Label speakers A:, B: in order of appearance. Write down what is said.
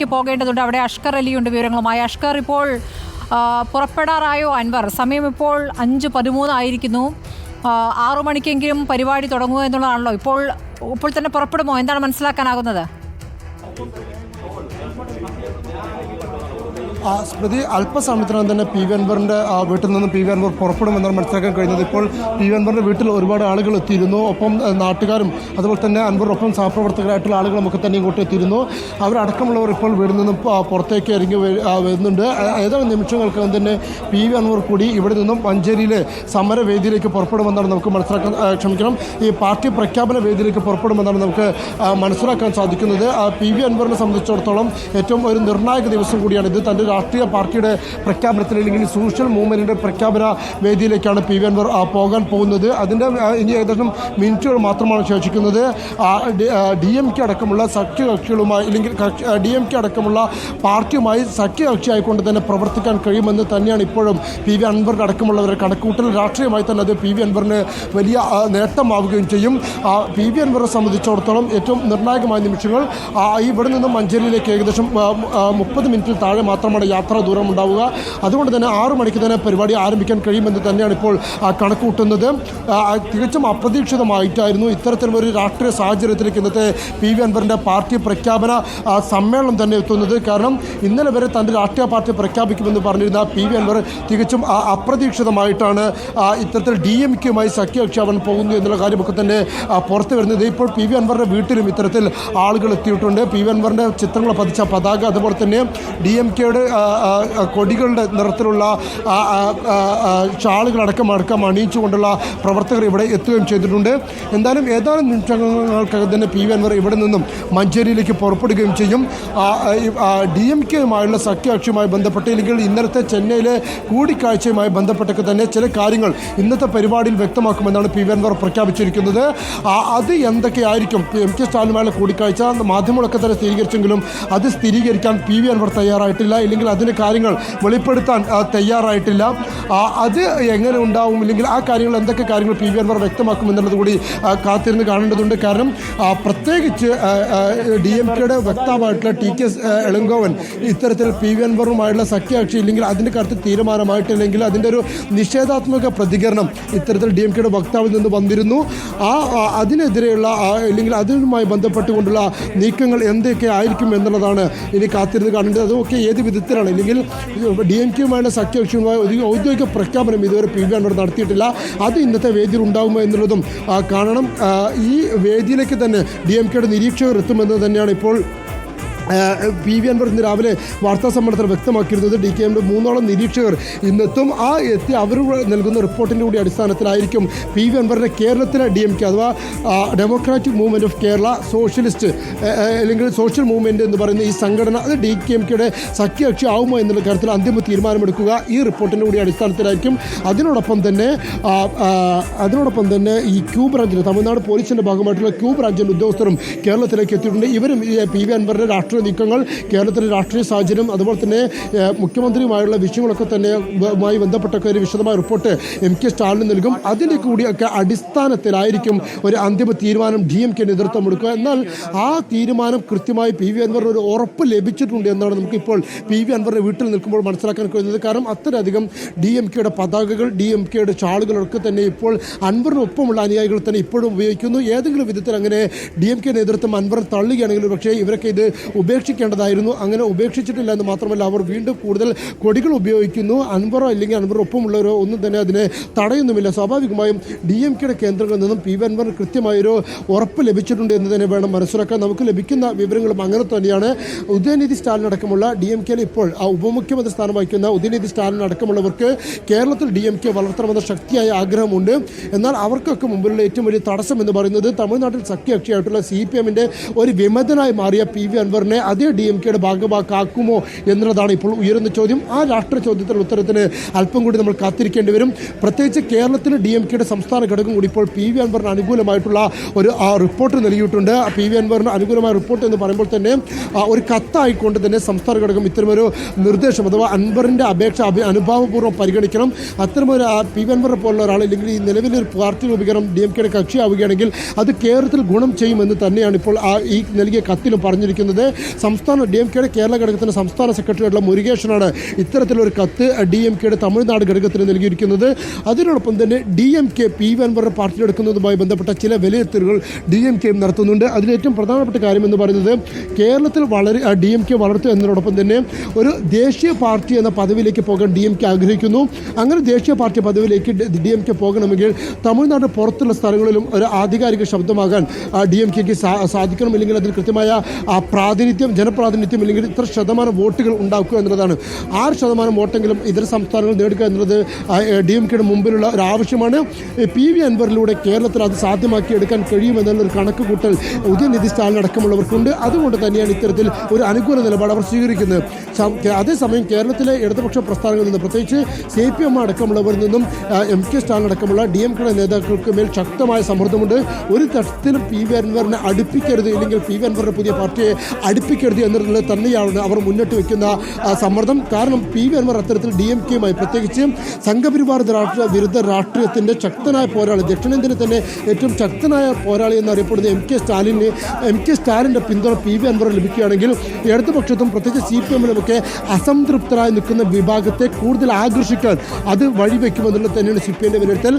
A: മഞ്ചേരിയിലേക്ക് പോകേണ്ടതുണ്ട്. അവിടെ അഷ്കർ അലിയുണ്ട് വിവരങ്ങളുമായി. അഷ്കർ, ഇപ്പോൾ പുറപ്പെടാറായോ അൻവർ? സമയം ഇപ്പോൾ 5:13 ആയിരിക്കുന്നു. 6 മണിക്കെങ്കിലും പരിപാടി തുടങ്ങുക എന്നുള്ളതാണല്ലോ. ഇപ്പോൾ തന്നെ പുറപ്പെടുമോ? എന്താണ് മനസ്സിലാക്കാനാകുന്നത്?
B: സ്മൃതി, അല്പസമയത്തിനകം തന്നെ പി വി അൻവറിൻ്റെ വീട്ടിൽ നിന്നും പി വി അൻവർ പുറപ്പെടുമെന്നാണ് മനസ്സിലാക്കാൻ കഴിയുന്നത്. ഇപ്പോൾ പി വി അൻവറിൻ്റെ വീട്ടിൽ ഒരുപാട് ആളുകൾ എത്തിയിരുന്നു. ഒപ്പം നാട്ടുകാരും അതുപോലെ തന്നെ അൻവറിനൊപ്പം സഹപ്രവർത്തകരായിട്ടുള്ള ആളുകളും ഒക്കെ തന്നെ ഇങ്ങോട്ട് എത്തിയിരുന്നു. അവരടക്കമുള്ളവർ ഇപ്പോൾ വീട്ടിൽ നിന്നും പുറത്തേക്ക് ഇറങ്ങി വരുന്നുണ്ട്. ഏതാനും നിമിഷങ്ങൾക്കകം തന്നെ പി വി അൻവർ കൂടി ഇവിടെ നിന്നും മഞ്ചേരിയിലെ സമരവേദിയിലേക്ക് പുറപ്പെടുമെന്നാണ് നമുക്ക് മനസ്സിലാക്കാൻ ഈ പാർട്ടി പ്രഖ്യാപന വേദിയിലേക്ക് പുറപ്പെടുമെന്നാണ് നമുക്ക് മനസ്സിലാക്കാൻ സാധിക്കുന്നത്. പി വി അൻവറിനെ സംബന്ധിച്ചിടത്തോളം ഏറ്റവും ഒരു നിർണായക ദിവസം കൂടിയാണ് ഇത്. തൻ്റെ രാഷ്ട്രീയ പാർട്ടിയുടെ പ്രഖ്യാപനത്തിൽ അല്ലെങ്കിൽ സോഷ്യൽ മൂവ്മെൻറ്റിൻ്റെ പ്രഖ്യാപന വേദിയിലേക്കാണ് പി വി അൻവർ പോകാൻ പോകുന്നത്. അതിൻ്റെ ഇനി ഏകദേശം മിനിറ്റുകൾ മാത്രമാണ് ശേഷിക്കുന്നത്. DMK അടക്കമുള്ള സഖ്യകക്ഷികളുമായി അല്ലെങ്കിൽ DMK അടക്കമുള്ള പാർട്ടിയുമായി സഖ്യകക്ഷിയായിക്കൊണ്ട് തന്നെ പ്രവർത്തിക്കാൻ കഴിയുമെന്ന് തന്നെയാണ് ഇപ്പോഴും പി വി അൻവറിൻ്റെ അടക്കമുള്ളവരുടെ കണക്കൂട്ടൽ. രാഷ്ട്രീയമായി തന്നെ അത് പി വി അൻവറിന് വലിയ നേട്ടമാവുകയും ചെയ്യും. പി വി അൻവറിനെ സംബന്ധിച്ചിടത്തോളം ഏറ്റവും നിർണായകമായ നിമിഷങ്ങൾ ഇവിടെ നിന്നും മഞ്ചേരിയിലേക്ക് ഏകദേശം 30 മിനിറ്റിൽ താഴെ മാത്രമാണ് യാത്രാ ദൂരം ഉണ്ടാവുക. അതുകൊണ്ട് തന്നെ 6 മണിക്ക് തന്നെ പരിപാടി ആരംഭിക്കാൻ കഴിയുമെന്ന് തന്നെയാണ് ഇപ്പോൾ കണക്കുകൂട്ടുന്നത്. തികച്ചും അപ്രതീക്ഷിതമായിട്ടായിരുന്നു ഇത്തരത്തിലൊരു രാഷ്ട്രീയ സാഹചര്യത്തിലേക്ക് ഇന്നത്തെ പി വി അൻവറിൻ്റെ പാർട്ടി പ്രഖ്യാപന സമ്മേളനം തന്നെ എത്തുന്നത്. കാരണം ഇന്നലെ വരെ തൻ്റെ രാഷ്ട്രീയ പാർട്ടി പ്രഖ്യാപിക്കുമെന്ന് പറഞ്ഞിരുന്ന പി വി അൻവർ തികച്ചും അപ്രതീക്ഷിതമായിട്ടാണ് ഇത്തരത്തിൽ DMKയുമായി സഖ്യകക്ഷിയാവാൻ പോകുന്നു എന്നുള്ള കാര്യമൊക്കെ തന്നെ പുറത്തു വരുന്നത്. ഇപ്പോൾ പി വി അൻവറിൻ്റെ വീട്ടിലും ഇത്തരത്തിൽ ആളുകൾ എത്തിയിട്ടുണ്ട്. പി വി അൻവറിൻ്റെ ചിത്രങ്ങൾ പതിച്ച പതാക, അതുപോലെ തന്നെ DMKയുടെ കൊടികളുടെ നിറത്തിലുള്ള ഷാളുകളടക്കം അണിയിച്ചുകൊണ്ടുള്ള പ്രവർത്തകർ ഇവിടെ എത്തുകയും ചെയ്തിട്ടുണ്ട്. എന്തായാലും ഏതാനും നിമിഷങ്ങൾക്കകം തന്നെ പി വി അൻവർ ഇവിടെ നിന്നും മഞ്ചേരിയിലേക്ക് പുറപ്പെടുകയും ചെയ്യും. DMKയുമായുള്ള സഖ്യകക്ഷിയുമായി ബന്ധപ്പെട്ട് അല്ലെങ്കിൽ ഇന്നലത്തെ ചെന്നൈയിലെ കൂടിക്കാഴ്ചയുമായി ബന്ധപ്പെട്ടൊക്കെ തന്നെ ചില കാര്യങ്ങൾ ഇന്നത്തെ പരിപാടിയിൽ വ്യക്തമാക്കുമെന്നാണ് പി വി അൻവർ പ്രഖ്യാപിച്ചിരിക്കുന്നത്. അത് എന്തൊക്കെയായിരിക്കും? MK സ്റ്റാലിനുമായുള്ള കൂടിക്കാഴ്ച മാധ്യമങ്ങളൊക്കെ തന്നെ സ്ഥിരീകരിച്ചെങ്കിലും അത് സ്ഥിരീകരിക്കാൻ പി വി അൻവർ തയ്യാറായിട്ടില്ല, ഇല്ലെങ്കിൽ അതിൻ്റെ കാര്യങ്ങൾ വെളിപ്പെടുത്താൻ തയ്യാറായിട്ടില്ല. അത് എങ്ങനെ ഉണ്ടാവും, ഇല്ലെങ്കിൽ ആ കാര്യങ്ങൾ എന്തൊക്കെ കാര്യങ്ങൾ പി വി അൻവർ വ്യക്തമാക്കുമെന്നുള്ളത് കൂടി കാത്തിരുന്ന് കാണേണ്ടതുണ്ട്. കാരണം പ്രത്യേകിച്ച് DMKയുടെ വക്താവായിട്ടുള്ള TK ഇളങ്കോവൻ ഇത്തരത്തിൽ പി വി അൻവറുമായുള്ള സഖ്യകക്ഷി ഇല്ലെങ്കിൽ അതിൻ്റെ കാര്യത്തിൽ തീരുമാനമായിട്ടില്ലെങ്കിൽ അതിൻ്റെ ഒരു നിഷേധാത്മക പ്രതികരണം ഇത്തരത്തിൽ DMKയുടെ വക്താവിൽ നിന്ന് വന്നിരുന്നു. അതിനെതിരെയുള്ള അല്ലെങ്കിൽ അതുമായി ബന്ധപ്പെട്ടുകൊണ്ടുള്ള നീക്കങ്ങൾ എന്തൊക്കെ ആയിരിക്കും എന്നുള്ളതാണ് ഇനി കാത്തിരുന്ന് കാണേണ്ടത്. അതുമൊക്കെ ഏത് വിധത്തിലാണ്, അല്ലെങ്കിൽ DMKയുമായുള്ള സഖ്യകക്ഷിയുമായി ഔദ്യോഗിക പ്രഖ്യാപനം ഇതുവരെ പി വി അൻവർ നടത്തിയിട്ടില്ല. അത് ഇന്നത്തെ വേദിയിൽ ഉണ്ടാകുമോ എന്നുള്ളതും കാണണം. ഈ വേദിയിലേക്ക് തന്നെ DMKയുടെ നിരീക്ഷകർ എത്തുമെന്ന് തന്നെയാണ് ഇപ്പോൾ പി വി അൻവർ ഇന്ന് രാവിലെ വാർത്താ സമ്മേളനത്തിൽ വ്യക്തമാക്കിയിരുന്നത്. DKMയുടെ 3ഓളം നിരീക്ഷകർ ഇന്നെത്തും. എത്തി അവർ നൽകുന്ന റിപ്പോർട്ടിൻ്റെ കൂടി അടിസ്ഥാനത്തിലായിരിക്കും പി വി അൻവറിൻ്റെ കേരളത്തിലെ DMK അഥവാ democratic movement of Kerala socialist അല്ലെങ്കിൽ സോഷ്യൽ മൂവ്മെൻറ്റ് എന്ന് പറയുന്ന ഈ സംഘടന അത് DKMKയുടെ സഖ്യകക്ഷി ആവുമോ എന്നുള്ള കാര്യത്തിൽ അന്തിമ തീരുമാനമെടുക്കുക ഈ റിപ്പോർട്ടിൻ്റെ കൂടി അടിസ്ഥാനത്തിലായിരിക്കും. അതിനോടൊപ്പം തന്നെ ഈ ക്യൂ ബ്രാഞ്ചിൽ തമിഴ്നാട് പോലീസിൻ്റെ ഭാഗമായിട്ടുള്ള ക്യൂ ബ്രാഞ്ചിൻ്റെ ഉദ്യോഗസ്ഥരും കേരളത്തിലേക്ക് എത്തിയിട്ടുണ്ട്. ഇവരും പി വി അൻവറിൻ്റെ രാഷ്ട്രീയ നീക്കങ്ങൾ, കേരളത്തിലെ രാഷ്ട്രീയ സാഹചര്യം, അതുപോലെ തന്നെ മുഖ്യമന്ത്രിയുമായുള്ള വിഷയങ്ങളൊക്കെ തന്നെ ബന്ധപ്പെട്ടൊക്കെ ഒരു വിശദമായ റിപ്പോർട്ട് MK സ്റ്റാലിന് നൽകും. അതിൻ്റെ കൂടിയൊക്കെ അടിസ്ഥാനത്തിലായിരിക്കും ഒരു അന്തിമ തീരുമാനം DMK നേതൃത്വം എടുക്കുക. എന്നാൽ ആ തീരുമാനം കൃത്യമായി പി വി അൻവറിന് ഒരു ഉറപ്പ് ലഭിച്ചിട്ടുണ്ട് എന്നാണ് നമുക്കിപ്പോൾ പി വി അൻവറിൻ്റെ വീട്ടിൽ നിൽക്കുമ്പോൾ മനസ്സിലാക്കാൻ കഴിയുന്നത്. കാരണം അത്രയധികം DMKയുടെ പതാകകൾ, DMKയുടെ ഷാളുകളൊക്കെ തന്നെ ഇപ്പോൾ അൻവറിനൊപ്പമുള്ള അനുയായികൾ തന്നെ ഇപ്പോഴും ഉപയോഗിക്കുന്നു. ഏതെങ്കിലും വിധത്തിൽ അങ്ങനെ DMK നേതൃത്വം അൻവർ തള്ളുകയാണെങ്കിൽ പക്ഷേ ഇവരൊക്കെ ഇത് ഉപേക്ഷിക്കേണ്ടതായിരുന്നു. അങ്ങനെ ഉപേക്ഷിച്ചിട്ടില്ല എന്ന് മാത്രമല്ല അവർ വീണ്ടും കൂടുതൽ കൊടികൾ ഉപയോഗിക്കുന്നു. അൻവറോ അല്ലെങ്കിൽ അൻവറൊപ്പമുള്ളവരോ ഒന്നും തന്നെ അതിനെ തടയുന്നുമില്ല. സ്വാഭാവികമായും DMKയുടെ കേന്ദ്രങ്ങളിൽ നിന്നും പി വി അൻവറിന് കൃത്യമായൊരു ഉറപ്പ് ലഭിച്ചിട്ടുണ്ട് എന്ന് തന്നെ വേണം മനസ്സിലാക്കാൻ. നമുക്ക് ലഭിക്കുന്ന വിവരങ്ങളും അങ്ങനെ തന്നെയാണ്. ഉദയനിധി സ്റ്റാലിൻ അടക്കമുള്ള DMKയിൽ ഇപ്പോൾ ഉപമുഖ്യമന്ത്രി സ്ഥാനം വഹിക്കുന്ന ഉദയനിധി സ്റ്റാലിൻ അടക്കമുള്ളവർക്ക് കേരളത്തിൽ DMK വളർത്തണമെന്ന ശക്തിയായ ആഗ്രഹമുണ്ട്. എന്നാൽ അവർക്കൊക്കെ മുമ്പിലുള്ള ഏറ്റവും വലിയ തടസ്സം എന്ന് പറയുന്നത് തമിഴ്നാട്ടിൽ സഖ്യകക്ഷിയായിട്ടുള്ള CPMൻ്റെ ഒരു വിമതനായി മാറിയ പി വി അൻവറിനെ അതേ DMKയുടെ ഭാഗമാക്കുമോ എന്നുള്ളതാണ് ഇപ്പോൾ ഉയരുന്ന ചോദ്യം. ആ രാഷ്ട്രീയ ചോദ്യത്തിനുള്ള ഉത്തരത്തിന് അല്പം കൂടി നമ്മൾ കാത്തിരിക്കേണ്ടി വരും. പ്രത്യേകിച്ച് കേരളത്തിൽ DMKയുടെ സംസ്ഥാന ഘടകം കൂടി ഇപ്പോൾ പി വി അൻവറിന് അനുകൂലമായിട്ടുള്ള ഒരു റിപ്പോർട്ട് നൽകിയിട്ടുണ്ട്. പി വി അൻവറിന് അനുകൂലമായ റിപ്പോർട്ട് എന്ന് പറയുമ്പോൾ തന്നെ ഒരു കത്തായിക്കൊണ്ട് തന്നെ സംസ്ഥാന ഘടകം ഇത്തരമൊരു നിർദ്ദേശം അഥവാ അൻവറിൻ്റെ അപേക്ഷ അനുഭാവപൂർവ്വം പരിഗണിക്കണം. അത്തരമൊരു പി വി അൻവറെ പോലുള്ള ഒരാൾ അല്ലെങ്കിൽ ഈ നിലവിലൊരു പാർട്ടി രൂപീകരണം DMKയുടെ കക്ഷിയാവുകയാണെങ്കിൽ അത് കേരളത്തിൽ ഗുണം ചെയ്യുമെന്ന് തന്നെയാണ് ഇപ്പോൾ ഈ നൽകിയ കത്തിലും പറഞ്ഞിരിക്കുന്നത്. സംസ്ഥാന DMK-യുടെ കേരള ഘടകത്തിൻ്റെ സംസ്ഥാന സെക്രട്ടറിയായിട്ടുള്ള മുരുകേശനാണ് ഇത്തരത്തിലൊരു കത്ത് DMK-യുടെ തമിഴ്നാട് ഘടകത്തിന് നൽകിയിരിക്കുന്നത്. അതിനോടൊപ്പം തന്നെ DMK PV അൻവറിനെ പാർട്ടിയിലെടുക്കുന്നതുമായി ബന്ധപ്പെട്ട ചില വിലയിരുത്തലുകൾ DMK നടത്തുന്നുണ്ട്. അതിലേറ്റവും പ്രധാനപ്പെട്ട കാര്യം എന്ന് പറയുന്നത് കേരളത്തിൽ DMK വളർത്തുക എന്നതിനോടൊപ്പം തന്നെ ഒരു ദേശീയ പാർട്ടി എന്ന പദവിയിലേക്ക് പോകാൻ DMK ആഗ്രഹിക്കുന്നു. അങ്ങനെ ദേശീയ പാർട്ടി പദവിയിലേക്ക് DMK പോകണമെങ്കിൽ തമിഴ്നാട് പുറത്തുള്ള സ്ഥലങ്ങളിലും ഒരു ആധികാരിക ശബ്ദമാകാൻ DMK-ക്ക് സാധിക്കണം. ഇല്ലെങ്കിൽ അതിന് കൃത്യമായ ജനപ്രാതിനിധ്യം ഇല്ലെങ്കിൽ ഇത്ര ശതമാനം വോട്ടുകൾ ഉണ്ടാക്കുക എന്നുള്ളതാണ്. 6% വോട്ടെങ്കിലും ഇതര സംസ്ഥാനങ്ങൾ നേടുക എന്നുള്ളത് DMK-യുടെ മുമ്പിലുള്ള ഒരു ആവശ്യമാണ്. PV അൻവറിലൂടെ കേരളത്തിൽ അത് സാധ്യമാക്കിയെടുക്കാൻ കഴിയുമെന്നുള്ളൊരു കണക്ക് കൂട്ടൽ ഉദയനിധി സ്റ്റാലിൻ അടക്കമുള്ളവർക്കുണ്ട്. അതുകൊണ്ട് തന്നെയാണ് ഇത്തരത്തിൽ ഒരു അനുകൂല നിലപാട് അവർ സ്വീകരിക്കുന്നത്. അതേസമയം കേരളത്തിലെ ഇടതുപക്ഷ പ്രസ്ഥാനങ്ങളിൽ നിന്ന് പ്രത്യേകിച്ച് CPM അടക്കമുള്ളവരിൽ നിന്നും MK സ്റ്റാലിൻ അടക്കമുള്ള DMK-യുടെ നേതാക്കൾക്ക് മേൽ ശക്തമായ സമ്മർദ്ദമുണ്ട്. ഒരു തരത്തിലും PV അൻവറിനെ അടുപ്പിക്കരുത്, ഇല്ലെങ്കിൽ PV അൻവറിൻ്റെ പുതിയ പാർട്ടിയെ അടുപ്പിക്കരുത് എന്നുള്ളത് തന്നെയാണ് അവർ മുന്നോട്ട് വയ്ക്കുന്ന സമ്മർദ്ദം. കാരണം PV അൻവർ അത്തരത്തിൽ DMK-യുമായി പ്രത്യേകിച്ച് സംഘപരിവാർ വിരുദ്ധ രാഷ്ട്രീയത്തിൻ്റെ ശക്തനായ പോരാളി, ദക്ഷിണേന്ത്യയിലെ തന്നെ ഏറ്റവും ശക്തനായ പോരാളി എന്നറിയപ്പെടുന്ന MK സ്റ്റാലിൻ്റെ പിന്തുണ PV അൻവറിന് ലഭിക്കുകയാണെങ്കിൽ ഇടതുപക്ഷത്തും പ്രത്യേകിച്ച് CPM-ലുമൊക്കെ അസംതൃപ്തരായി നിൽക്കുന്ന വിഭാഗത്തെ കൂടുതൽ ആകർഷിക്കാൻ അത് വഴിവെക്കുമെന്നുള്ളത് തന്നെയാണ് CPM-ന്റെ വിലയിരുത്തൽ.